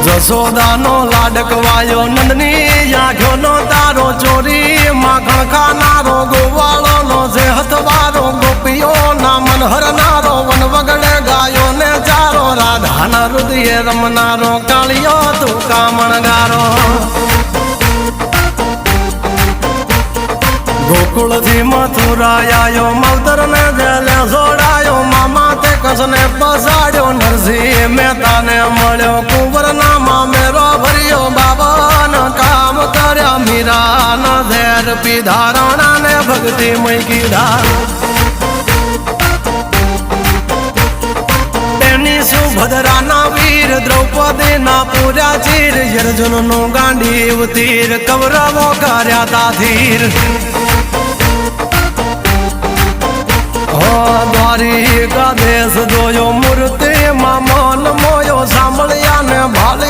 જસોદાનો લાડકવાયો નંદની આંખોનો તારો ચોરી માખણ ખાનારો ગોવાળોનો જે હથવારો ગોપીઓના મન હરનારો વન વગડે ગાયો ને ચારો રાધાના હૃદયે રમનારો કાળિયો તું કામણગારો ગોકુળથી મથુરા આયો માવતર ને જેલે જોડાયો મામા તે કસને પસાડ્યો નરસિંહ મહેતાને મળ્યો કુંવરના મામેરો ભર્યો બાબાના કામ કર્યા મીરાના ઝેર પીધા રાણાને ભક્તિ મય કીધા એની સુભદ્રાના વીર દ્રૌપદીના પૂર્યા ચીર અર્જુનનું ગાંડીવ તીર કૌરવો કર્યા તાધીર દ્વારિકા દેશ જોયો મૂર્તિમાં મન મોયો સાંભળ્યા ને ભાલી